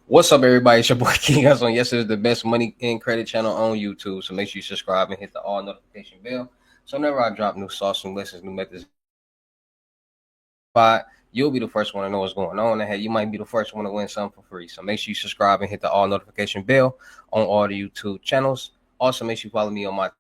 What's up, everybody? It's your boy King Hussle. Yes, it's the best money and credit channel on YouTube. So make sure you subscribe and hit the all notification bell. So whenever I drop new sauce, new lessons, new methods, you'll be the first one to know what's going on. And hey, you might be the first one to win something for free. So make sure you subscribe and hit the all notification bell on all the YouTube channels. Also, make sure you follow me on my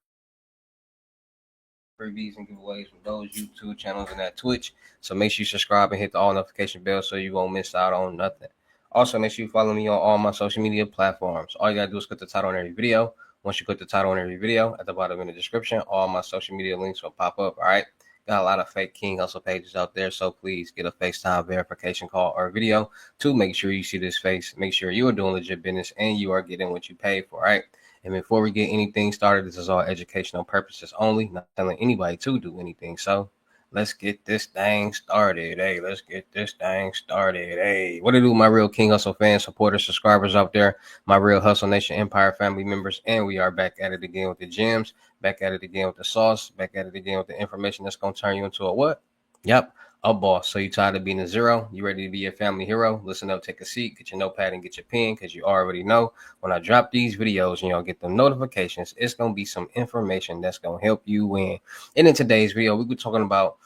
freebies and giveaways from those YouTube channels and that Twitch. So make sure you subscribe and hit the all notification bell so you won't miss out on nothing. Also, make sure you follow me on all my social media platforms. All you gotta do is click the title on every video. Once you click the title on every video, at the bottom in the description, all my social media links will pop up. All right. Got a lot of fake King Hustle pages out there, so please get a FaceTime verification call or video to make sure you see this face. Make sure you are doing legit business and you are getting what you pay for. All right. And before we get anything started, this is all educational purposes only, not telling anybody to do anything. So let's get this thing started. Hey, let's get this thing started. Hey, what to do, my real King Hustle fans, supporters, subscribers out there, my real Hustle Nation Empire family members. And we are back at it again with the gems, back at it again with the sauce, back at it again with the information that's going to turn you into a what? Yep, a boss. So you tired of being a zero? You ready to be a family hero? Listen up, take a seat, get your notepad and get your pen, because you already know when I drop these videos and y'all get the notifications, it's going to be some information that's going to help you win. And in today's video, we're talking about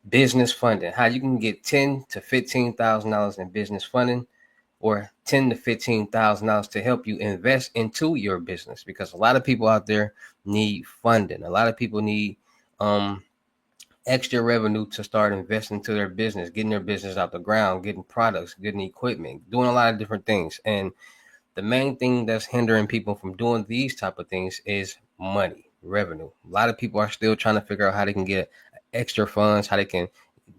business funding, how you can get $10,000 to $15,000 in business funding, or $10,000 to $15,000 to help you invest into your business, because a lot of people out there need funding. A lot of people need extra revenue to start investing into their business, getting their business out the ground, getting products, getting equipment, doing a lot of different things. And the main thing that's hindering people from doing these type of things is money, revenue. A lot of people are still trying to figure out how they can get extra funds, how they can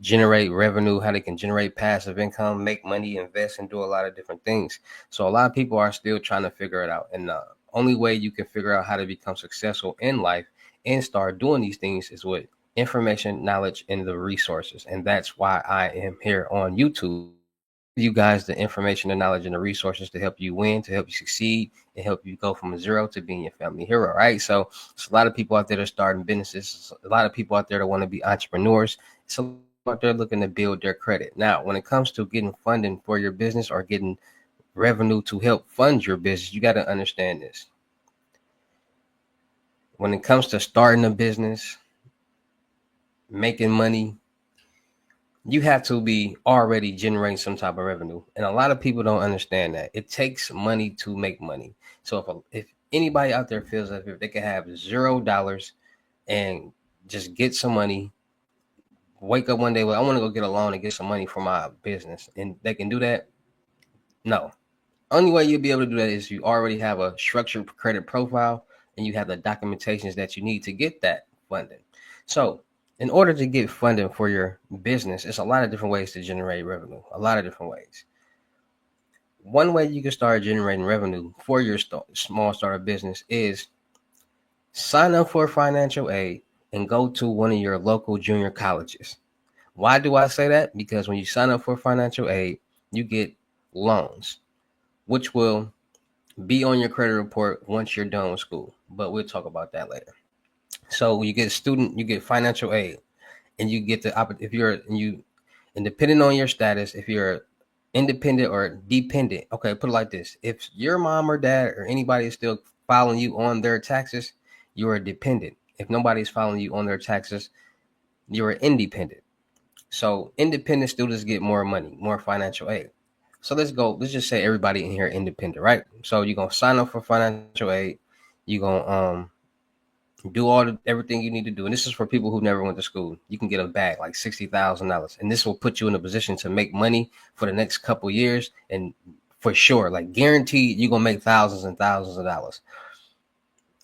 generate revenue, how they can generate passive income, make money, invest, and do a lot of different things. So a lot of people are still trying to figure it out. And the only way you can figure out how to become successful in life and start doing these things is with information, knowledge, and the resources. And that's why I am here on YouTube. You guys the information, the knowledge, and the resources to help you win, to help you succeed, and help you go from zero to being your family hero, right? So it's a lot of people out there that are starting businesses. A lot of people out there that want to be entrepreneurs. It's a lot out there looking to build their credit. Now, when it comes to getting funding for your business or getting revenue to help fund your business, you got to understand this. When it comes to starting a business, making money, you have to be already generating some type of revenue. And a lot of people don't understand that. It takes money to make money. So if anybody out there feels that if they can have $0 and just get some money, wake up one day, well, I want to go get a loan and get some money for my business, and they can do that, no. Only way you'll be able to do that is you already have a structured credit profile and you have the documentations that you need to get that funding. So in order to get funding for your business, it's a lot of different ways to generate revenue, a lot of different ways. One way you can start generating revenue for your small startup business is sign up for financial aid and go to one of your local junior colleges. Why do I say that? Because when you sign up for financial aid, you get loans, which will be on your credit report once you're done with school. But we'll talk about that later. So you get student, you get financial aid, and you get the if you're and depending on your status, if you're independent or dependent. Okay, put it like this: if your mom or dad or anybody is still filing you on their taxes, you're a dependent. If nobody's filing you on their taxes, you're independent. So independent students get more money, more financial aid. So let's just say everybody in here independent, right? So you're gonna sign up for financial aid, you're gonna do everything you need to do. And this is for people who never went to school. You can get a bag like $60,000, and this will put you in a position to make money for the next couple years, and for sure, like guaranteed, you're gonna make thousands and thousands of dollars.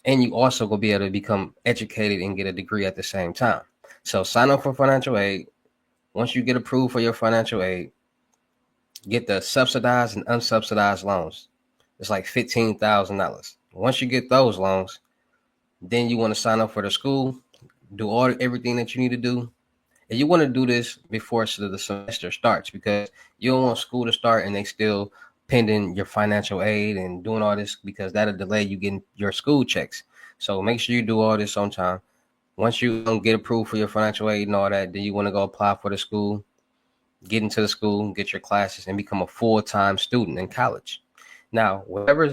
And you also gonna be able to become educated and get a degree at the same time. So sign up for financial aid. Once you get approved for your financial aid, get the subsidized and unsubsidized loans. It's like $15,000. Once you get those loans, then you want to sign up for the school, do everything that you need to do. And you want to do this before the semester starts, because you don't want school to start and they still pending your financial aid and doing all this, because that'll delay you getting your school checks. So make sure you do all this on time. Once you get approved for your financial aid and all that, then you want to go apply for the school. get into the school, get your classes, and become a full-time student in college. Now, whatever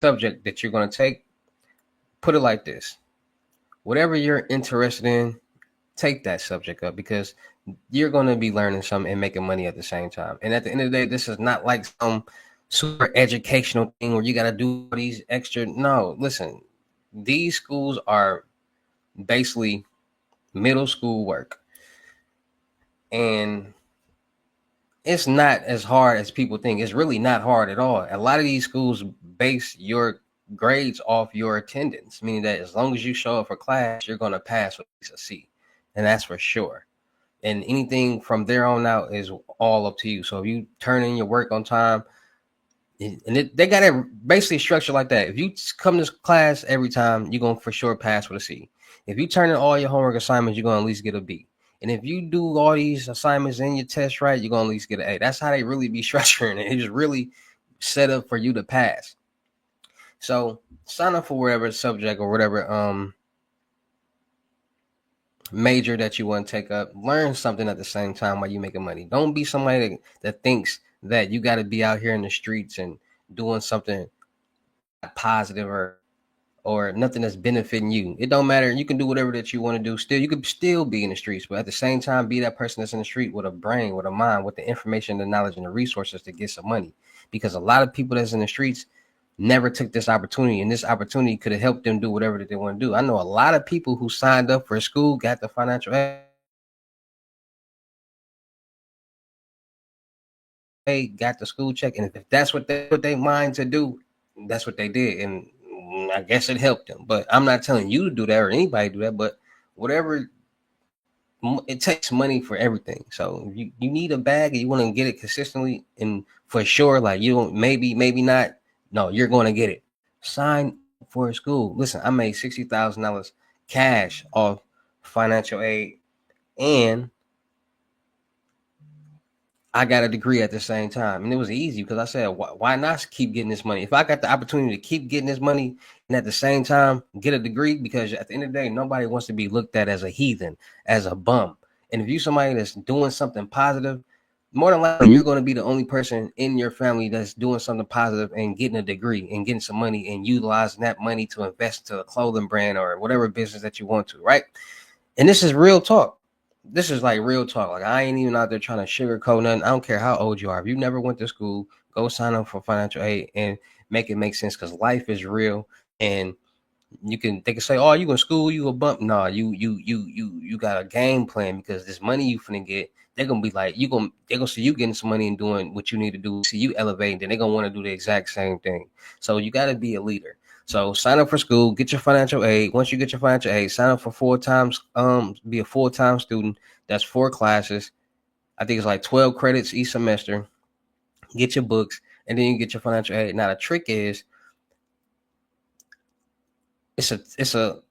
subject that you're going to take, put it like this: whatever you're interested in, take that subject up, because you're going to be learning something and making money at the same time. And at the end of the day, this is not like some super educational thing where you got to do these extra. No, listen, these schools are basically middle school work, and it's not as hard as people think. It's really not hard at all. A lot of these schools base your grades off your attendance, meaning that as long as you show up for class, you're going to pass with a C, and that's for sure. And anything from there on out is all up to you. So if you turn in your work on time, and they got it basically structured like that. If you come to class every time, you're going to for sure pass with a C. If you turn in all your homework assignments, you're going to at least get a B. And if you do all these assignments in your test right, you're going to at least get an A. That's how they really be structuring it. It's really set up for you to pass. So sign up for whatever subject or whatever major that you want to take up. Learn something at the same time while you making money. Don't be somebody that thinks that you got to be out here in the streets and doing something positive or nothing that's benefiting you. It don't matter. You can do whatever that you want to do. Still, you could still be in the streets, but at the same time, be that person that's in the street with a brain, with a mind, with the information, the knowledge, and the resources to get some money. Because a lot of people that's in the streets never took this opportunity, and this opportunity could have helped them do whatever that they want to do. I know a lot of people who signed up for school, got the financial aid, got the school check, and if that's what they mind to do, that's what they did, and I guess it helped them. But I'm not telling you to do that or anybody do that. But whatever, it takes money for everything. So if you need a bag and you want to get it consistently and for sure, like you don't, maybe not, no, you're going to get it. Sign for a school. Listen, I made $60,000 cash off financial aid, and I got a degree at the same time. And it was easy because I said, why not keep getting this money? If I got the opportunity to keep getting this money and at the same time get a degree, because at the end of the day, nobody wants to be looked at as a heathen, as a bum. And if you're somebody that's doing something positive, more than likely you're going to be the only person in your family that's doing something positive and getting a degree and getting some money and utilizing that money to invest to a clothing brand or whatever business that you want to, right? And this is real talk. This is like real talk. Like I ain't even out there trying to sugarcoat nothing. I don't care how old you are. If you never went to school, go sign up for financial aid and make it make sense, because life is real. And they can say, "Oh, you in school, you a bump." No, you got a game plan, because this money you finna get, they're gonna be like, they're gonna see you getting some money and doing what you need to do, see you elevating, then they're gonna want to do the exact same thing. So you gotta be a leader. So sign up for school, get your financial aid. Once you get your financial aid, sign up for 4 times, be a full-time student. That's 4 classes. I think it's like 12 credits each semester. Get your books, and then you get your financial aid. Now the trick is, it's a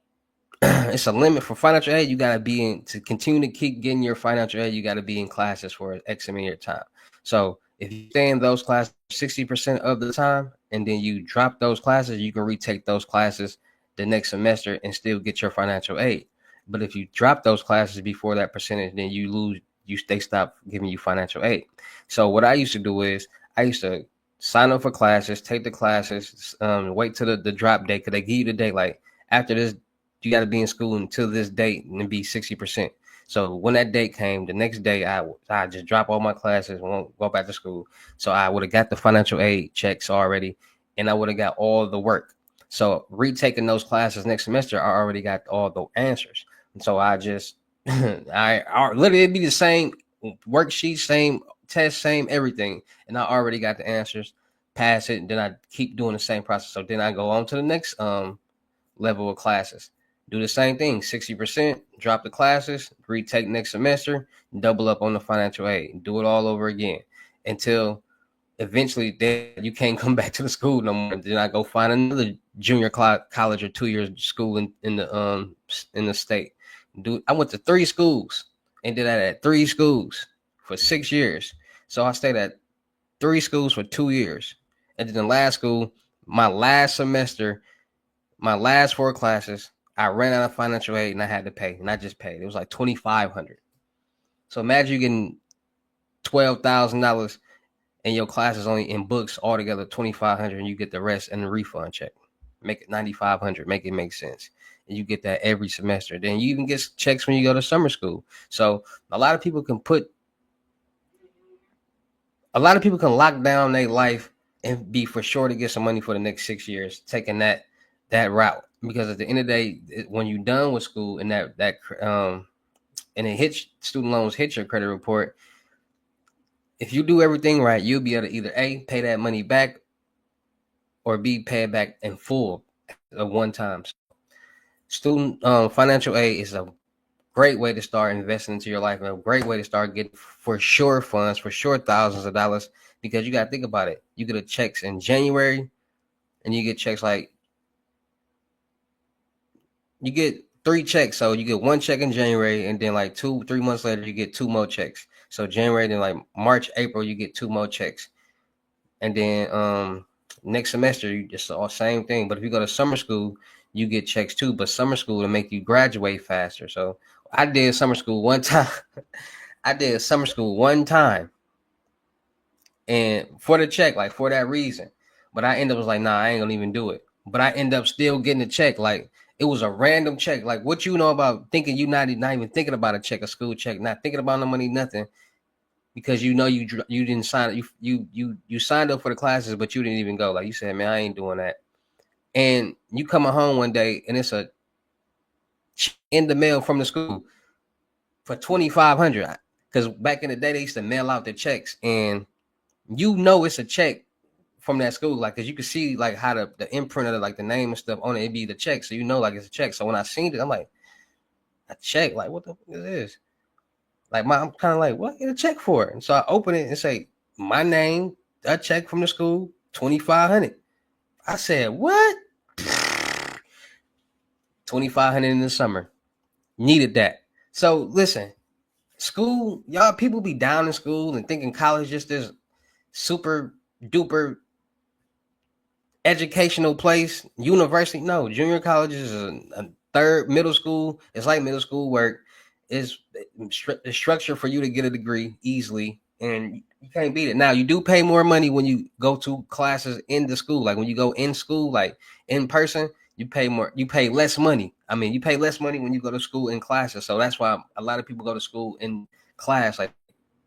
it's a limit for financial aid. You got to be in to continue to keep getting your financial aid. You got to be in classes for X amount of time. So if you stay in those classes 60% of the time, and then you drop those classes, you can retake those classes the next semester and still get your financial aid. But if you drop those classes before that percentage, then you lose. They stop giving you financial aid. So what I used to do is I used to sign up for classes, take the classes, wait till the drop date, because they give you the date like after this you got to be in school until this date and be 60%. So when that date came, the next day I just drop all my classes, won't go back to school. So I would have got the financial aid checks already, and I would have got all the work. So retaking those classes next semester, I already got all the answers. And so I just I literally, it'd be the same worksheet, same test, same everything, and I already got the answers. Pass it, and then I keep doing the same process. So then I go on to the next level of classes. Do the same thing, 60%, drop the classes, retake next semester, double up on the financial aid, do it all over again until eventually you can't come back to the school no more. Then I go find another junior college or 2 years school in the state. I went to 3 schools and did that at 3 schools for 6 years. So I stayed at 3 schools for 2 years. And then the last school, my last semester, my last 4 classes, I ran out of financial aid and I had to pay, and I just paid. It was like $2,500. So imagine you getting $12,000 and your class is only in books altogether 2,500, and you get the rest in the refund check. Make it 9,500. Make it make sense. And you get that every semester. Then you even get checks when you go to summer school. So a lot of people can lock down their life and be for sure to get some money for the next 6 years, taking that route. Because at the end of the day, when you're done with school and and it hits student loans hit your credit report, if you do everything right, you'll be able to either A, pay that money back, or B, pay it back in full at one time. Student financial aid is a great way to start investing into your life, and a great way to start getting for sure funds, for sure thousands of dollars, because you got to think about it. You get a checks in January, and you get checks like you get 3 checks. So you get 1 check in January, and then like 2-3 months later, you get 2 more checks. So January, then like March, April, you get 2 more checks. And then next semester, you just all same thing. But if you go to summer school, you get checks too. But summer school to make you graduate faster. So I did summer school one time. I did summer school one time, and for the check, like for that reason. But I ended up was like, nah, I ain't gonna even do it. But I end up still getting a check. Like it was a random check. Like what you know about thinking you not even thinking about a check, a school check, not thinking about no money, nothing, because you know you didn't sign you signed up for the classes, but you didn't even go. Like you said, man, I ain't doing that. And you coming home one day and it's a in the mail from the school for 2,500. Because back in the day they used to mail out the checks, and you know it's a check from that school, like because you could see like how the imprint of the, like the name and stuff on it, it'd be the check, so you know like it's a check. So when I seen it, I'm like, a check, like what the fuck is this? Like I'm kind of like, what get a check for? And so I open it and say, my name, a check from the school, 2,500. I said, what? 2,500 in the summer. Needed that. So listen, school, y'all people be down in school and thinking college just this super duper educational place, university. No, junior college is a third middle school. It's like middle school work. It's structure for you to get a degree easily, and you can't beat it. Now you do pay more money when you go to classes in the school. Like when you go in school, like in person, you pay more. You pay less money. I mean, you pay less money when you go to school in classes. So that's why a lot of people go to school in class, like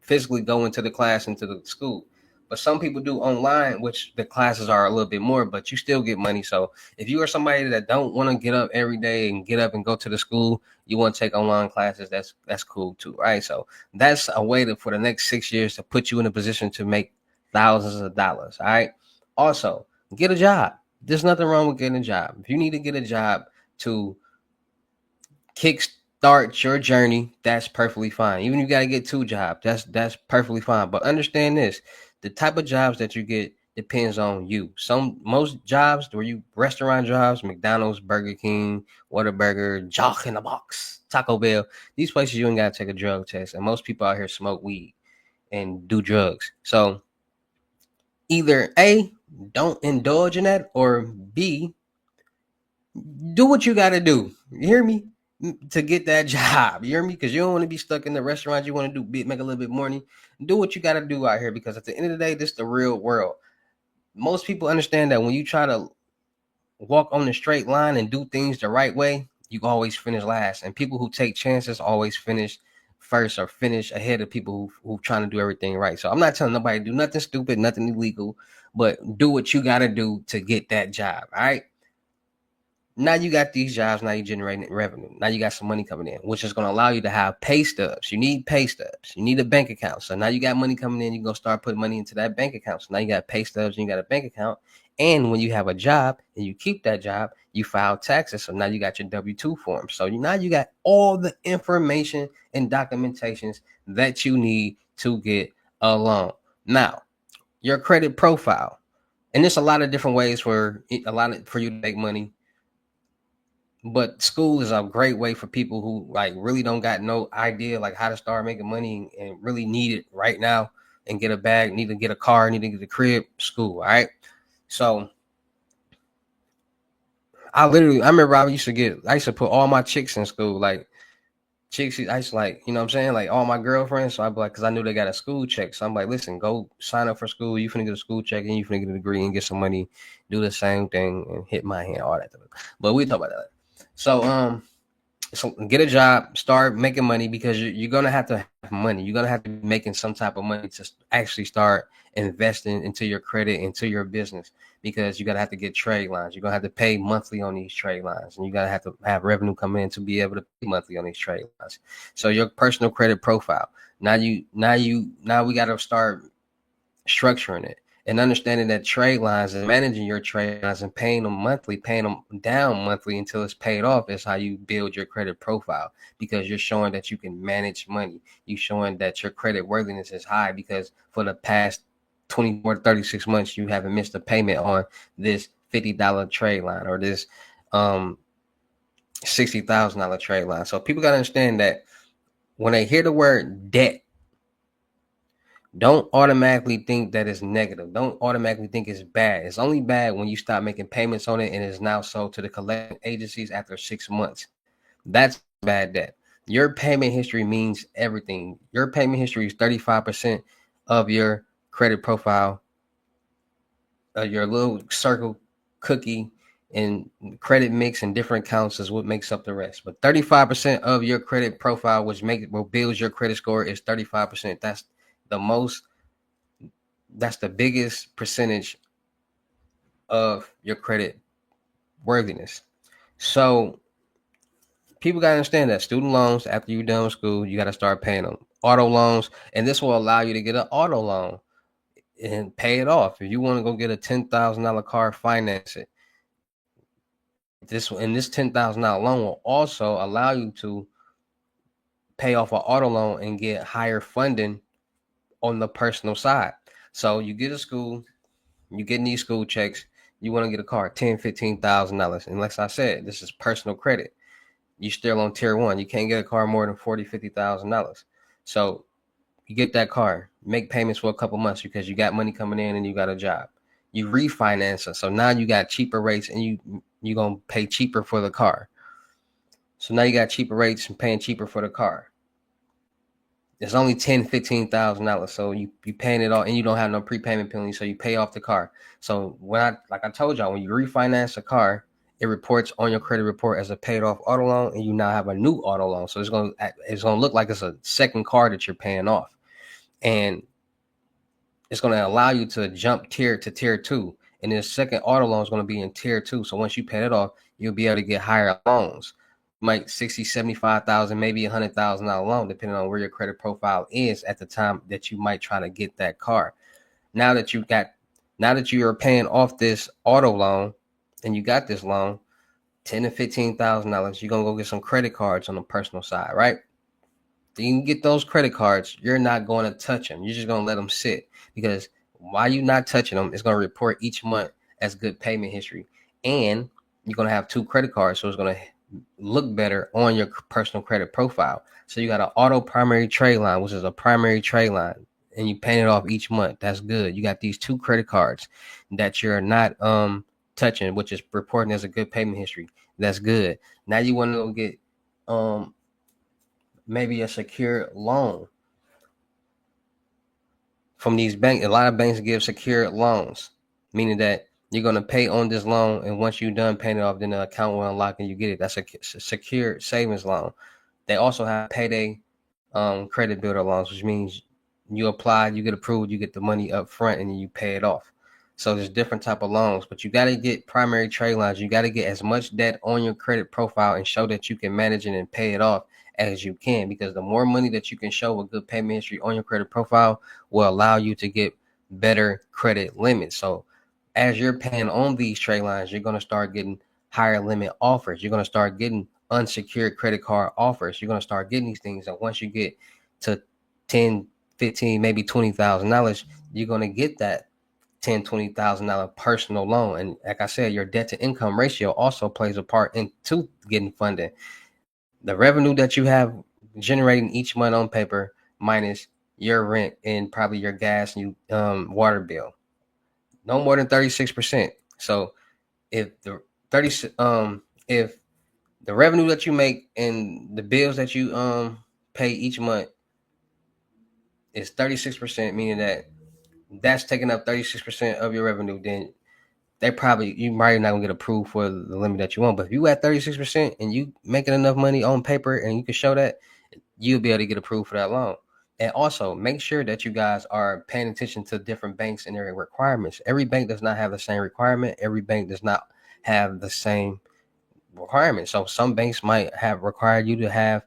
physically go into the class, into the school. But some people do online, which the classes are a little bit more, but you still get money. So if you are somebody that don't want to get up every day and get up and go to the school, you want to take online classes, that's cool too, right? So that's a way to, for the next 6 years, to put you in a position to make thousands of dollars. All right. Also, get a job. There's nothing wrong with getting a job. If you need to get a job to kickstart your journey, that's perfectly fine. Even if you got to get 2 jobs, that's perfectly fine. But understand this: the type of jobs that you get depends on you. Most jobs, where you restaurant jobs, McDonald's, Burger King, Whataburger, Jock in the Box, Taco Bell, these places you ain't got to take a drug test. And most people out here smoke weed and do drugs. So either A, don't indulge in that, or B, do what you got to do. You hear me? To get that job. You hear me? Because you don't want to be stuck in the restaurant. You want to make a little bit more money. Do what you got to do out here, because at the end of the day, this is the real world. Most people understand that when you try to walk on the straight line and do things the right way, you always finish last. And people who take chances always finish first, or finish ahead of people who trying to do everything right. So I'm not telling nobody to do nothing stupid, nothing illegal, but do what you got to do to get that job. All right. Now you got these jobs. Now you're generating revenue. Now you got some money coming in, which is going to allow you to have pay stubs. You need pay stubs. You need a bank account. So now you got money coming in. You're going to start putting money into that bank account. So now you got pay stubs and you got a bank account. And when you have a job and you keep that job, you file taxes. So now you got your W-2 form. So now you got all the information and documentations that you need to get a loan. Now, your credit profile. And there's a lot of different ways for you to make money. But school is a great way for people who like really don't got no idea like how to start making money and really need it right now and get a bag, need to get a car, need to get a crib. School, all right. So I remember I used to put all my chicks in school. Like chicks, I used to like, you know what I'm saying? Like all my girlfriends. So I'd be like, cause I knew they got a school check. So I'm like, listen, go sign up for school. You finna get a school check and you finna get a degree and get some money, do the same thing and hit my hand, all that stuff. But we talk about that. So get a job, start making money because you're gonna have to have money. You're gonna have to be making some type of money to actually start investing into your credit, into your business, because you're gonna have to get trade lines. You're gonna have to pay monthly on these trade lines, and you gotta have to have revenue come in to be able to pay monthly on these trade lines. So your personal credit profile. Now we gotta start structuring it and understanding that trade lines and managing your trade lines and paying them monthly, paying them down monthly until it's paid off is how you build your credit profile, because you're showing that you can manage money. You're showing that your credit worthiness is high because for the past 24 to 36 months, you haven't missed a payment on this $50 trade line or this $60,000 trade line. So people got to understand that when they hear the word debt, don't automatically think that it's negative. Don't automatically think it's bad. It's only bad when you stop making payments on it and it's now sold to the collection agencies after 6 months. That's bad debt. Your payment history means everything. Your payment history is 35% of your credit profile, your little circle cookie and credit mix and different accounts is what makes up the rest. But 35% of your credit profile, which builds your credit score, is 35%. The most that's the biggest percentage of your credit worthiness. So people got to understand that student loans, after you're done with school, you got to start paying them. Auto loans, and this will allow you to get an auto loan and pay it off. If you want to go get a $10,000 car, finance it. This $10,000 loan will also allow you to pay off an auto loan and get higher funding on the personal side. So you get a school, you getting these school checks, you want to get a car, $10,000-$15,000. And like I said, this is personal credit. You still on tier one. You can't get a car more than $40,000-$50,000. So you get that car, make payments for a couple months because you got money coming in and you got a job. You refinance it. So now you got cheaper rates and you're gonna pay cheaper for the car. So now you got cheaper rates and paying cheaper for the car. It's only $10,000-$15,000. So you paying it all and you don't have no prepayment penalty. So you pay off the car. So like I told y'all, when you refinance a car, it reports on your credit report as a paid off auto loan, and you now have a new auto loan. So it's gonna look like it's a second car that you're paying off, and it's gonna allow you to jump tier to tier two. And this second auto loan is gonna be in tier two. So once you pay it off, you'll be able to get higher loans. Might 60, 75,000, maybe $100,000 loan, depending on where your credit profile is at the time that you might try to get that car. Now that you are paying off this auto loan and you got this loan, $10,000 to $15,000, you're gonna go get some credit cards on the personal side, right? You can get those credit cards. You're not going to touch them. You're just going to let them sit, because while you're not touching them, it's going to report each month as good payment history. And you're going to have two credit cards, so it's going to look better on your personal credit profile. So you got an auto primary trade line, which is a primary trade line, and you pay it off each month. That's good. You got these two credit cards that you're not touching, which is reporting as a good payment history. That's good. Now you want to go get maybe a secure loan from these banks. A lot of banks give secured loans, meaning that you're going to pay on this loan, and once you're done paying it off, then the account will unlock and you get it. That's a secure savings loan. They also have payday credit builder loans, which means you apply, you get approved, you get the money up front, and then you pay it off. So there's different type of loans, but you got to get primary trade lines. You got to get as much debt on your credit profile and show that you can manage it and pay it off as you can, because the more money that you can show with good payment history on your credit profile will allow you to get better credit limits. So as you're paying on these trade lines, you're going to start getting higher limit offers. You're going to start getting unsecured credit card offers. You're going to start getting these things. And once you get to 10, 15, maybe $20,000, you're going to get that $10,000-$20,000 personal loan. And like I said, your debt to income ratio also plays a part into getting funding. The revenue that you have generating each month on paper minus your rent and probably your gas and water bill, no more than 36%. So if the the revenue that you make and the bills that you pay each month is 36%, meaning that that's taking up 36% of your revenue, then you might not gonna get approved for the limit that you want. But if you at 36% and you making enough money on paper and you can show that, you'll be able to get approved for that loan. And also make sure that you guys are paying attention to different banks and their requirements. Every bank does not have the same requirement. Every bank does not have the same requirements. So some banks might have required you to have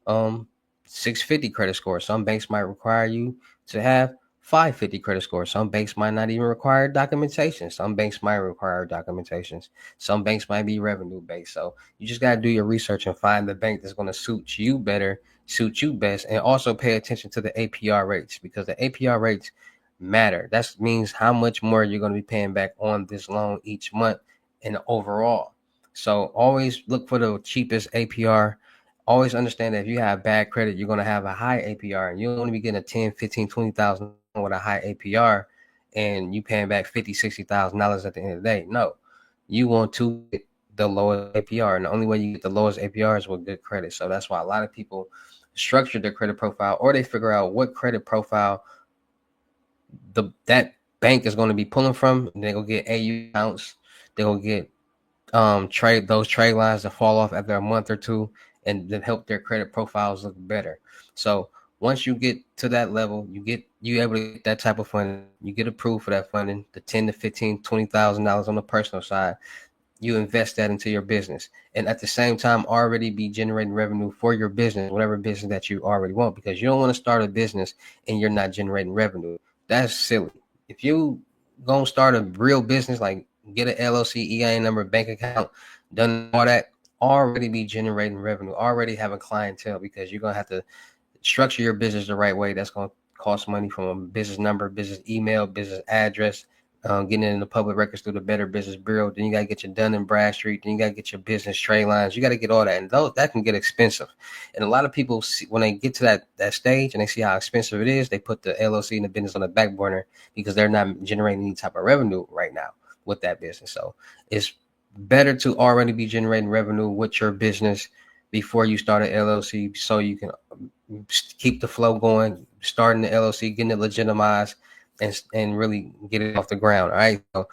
650 credit score. Some banks might require you to have 550 credit score. Some banks might not even require documentation. Some banks might require documentations. Some banks might be revenue based. So you just got to do your research and find the bank that's going to suit you better, suit you best, and also pay attention to the APR rates, because the APR rates matter. That means how much more you're going to be paying back on this loan each month and overall. So always look for the cheapest APR. Always understand that if you have bad credit, you're going to have a high APR, and you'll only be getting a 10, 15, 20,000 with a high APR, and you paying back $50,000, $60,000 at the end of the day. No, you want to get the lowest APR, and the only way you get the lowest APR is with good credit. So that's why a lot of people structure their credit profile, or they figure out what credit profile that bank is going to be pulling from. They go get AU accounts. They go get trade lines that fall off after a month or two, and then help their credit profiles look better. So once you get to that level, you able to get that type of funding, you get approved for that funding, the 10 to 15, $20,000 on the personal side. You invest that into your business, and at the same time already be generating revenue for your business, whatever business that you already want, because you don't want to start a business and you're not generating revenue. That's silly. If you gonna start a real business, like get an LLC, EIN number, bank account, done all that, already be generating revenue, already have a clientele, because you're gonna have to structure your business the right way. That's going to cost money, from a business number, business email, business address, getting it in the public records through the Better Business Bureau. Then you got to get your Dun and Bradstreet. Then you got to get your business trade lines. You got to get all that, and that can get expensive. And a lot of people see, when they get to that stage and they see how expensive it is, they put the LLC and the business on the back burner, because they're not generating any type of revenue right now with that business. So it's better to already be generating revenue with your business before you start an LLC, so you can keep the flow going, starting the LLC, getting it legitimized, and really get it off the ground. All right. So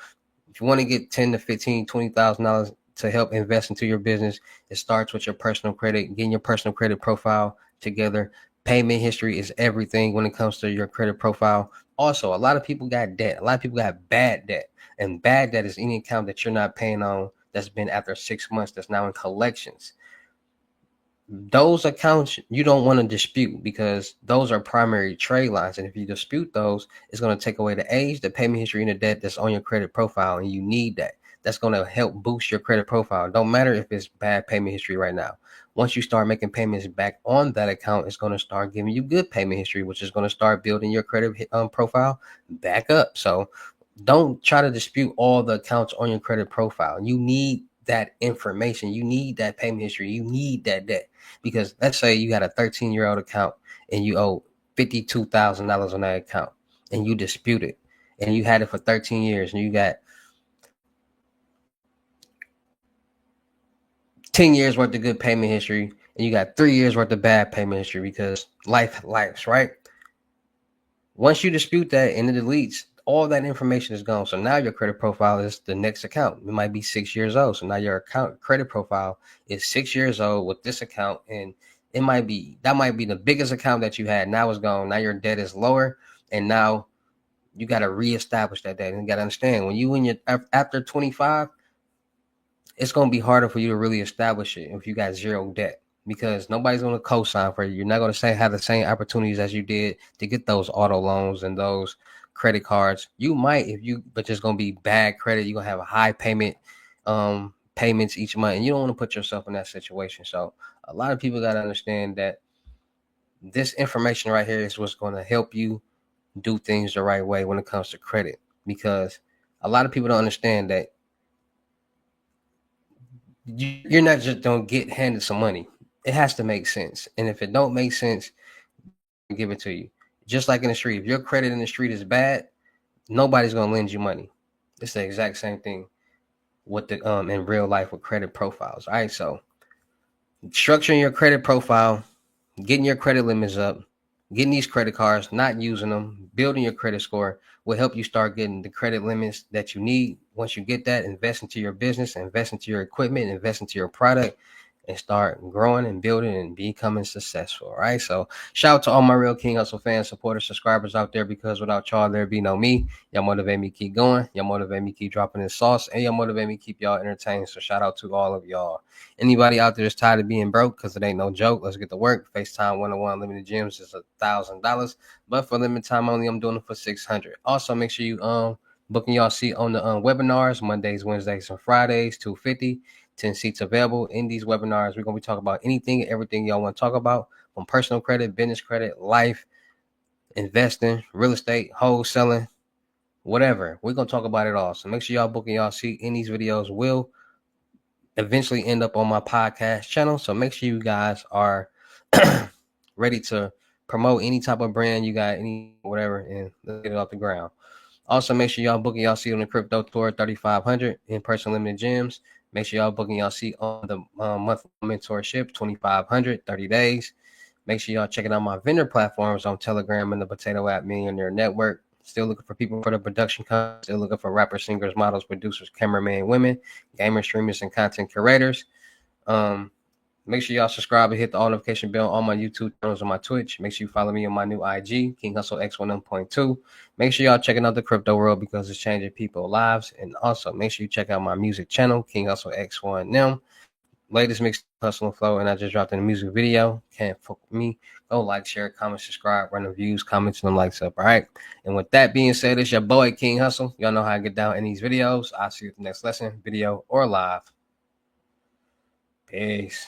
if you want to get 10 to 15, $20,000 to help invest into your business, it starts with your personal credit, getting your personal credit profile together. Payment history is everything when it comes to your credit profile. Also, a lot of people got debt. A lot of people got bad debt. And bad debt is any account that you're not paying on that's been after 6 months, that's now in collections. Those accounts you don't want to dispute, because those are primary trade lines. And if you dispute those, it's going to take away the age, the payment history, and the debt that's on your credit profile. And you need that. That's going to help boost your credit profile. Don't matter if it's bad payment history right now. Once you start making payments back on that account, it's going to start giving you good payment history, which is going to start building your credit profile back up. So don't try to dispute all the accounts on your credit profile. You need that information. You need that payment history. You need that debt. Because let's say you got a 13-year-old account and you owe $52,000 on that account, and you dispute it, and you had it for 13 years, and you got 10 years worth of good payment history, and you got 3 years worth of bad payment history, because life's right. Once you dispute that and it deletes, all that information is gone. So now your credit profile is the next account. It might be 6 years old. So now your account credit profile is 6 years old with this account. And that might be the biggest account that you had. Now it's gone. Now your debt is lower. And now you got to reestablish that debt. And you got to understand, when you after 25, it's going to be harder for you to really establish it if you got zero debt, because nobody's going to co-sign for you. You're not going to have the same opportunities as you did to get those auto loans and those credit cards. You might, but it's going to be bad credit. You're going to have a high payments each month, and you don't want to put yourself in that situation. So a lot of people got to understand that this information right here is what's going to help you do things the right way when it comes to credit, because a lot of people don't understand that you're not just don't get handed some money. It has to make sense. And if it don't make sense, give it to you. Just like in the street, if your credit in the street is bad, nobody's gonna lend you money. It's the exact same thing with the in real life with credit profiles. All right, so Structuring your credit profile, getting your credit limits up, getting these credit cards, not using them, building your credit score will help you start getting the credit limits that you need. Once you get that, invest into your business, invest into your equipment, invest into your product, and start growing and building and becoming successful. Right. So shout out to all my real King Hustle fans, supporters, subscribers out there, because without y'all, there'd be no me. Y'all motivate me keep going. Y'all motivate me keep dropping this sauce, and y'all motivate me keep y'all entertained. So shout out to all of y'all. Anybody out there that's tired of being broke, because it ain't no joke, let's get to work. FaceTime 101 limited gyms is $1,000, but for limited time only, I'm doing it for $600. Also, make sure you booking y'all seat on the webinars Mondays, Wednesdays, and Fridays. 250, 10 seats available. In these webinars, we're gonna be talking about anything and everything y'all want to talk about, from personal credit, business credit, life, investing, real estate, wholesaling, whatever. We're gonna talk about it all. So make sure y'all booking y'all seat. In these videos will eventually end up on my podcast channel. So make sure you guys are ready to promote any type of brand you got, any whatever, and let's get it off the ground. Also, make sure y'all booking y'all seat on the crypto tour 3,500 in person limited gyms. Make sure y'all booking y'all seat on the monthly mentorship 2,500 30 days. Make sure y'all checking out my vendor platforms on Telegram and the Potato App Millionaire Network. Still looking for people for the production company. Still looking for rappers, singers, models, producers, cameramen, women, gamers, streamers, and content curators. Make sure y'all subscribe and hit the all notification bell on my YouTube channels, on my Twitch. Make sure you follow me on my new IG, King Hustle X11.2. Make sure y'all checking out the crypto world, because it's changing people's lives. And also make sure you check out my music channel, King Hustle X1M. Latest mix, Hustle and Flow, and I just dropped in a music video. Can't fuck with me. Go like, share, comment, subscribe, run the views, comments, and the likes up. All right. And with that being said, it's your boy King Hustle. Y'all know how I get down in these videos. I'll see you at the next lesson, video, or live. Peace.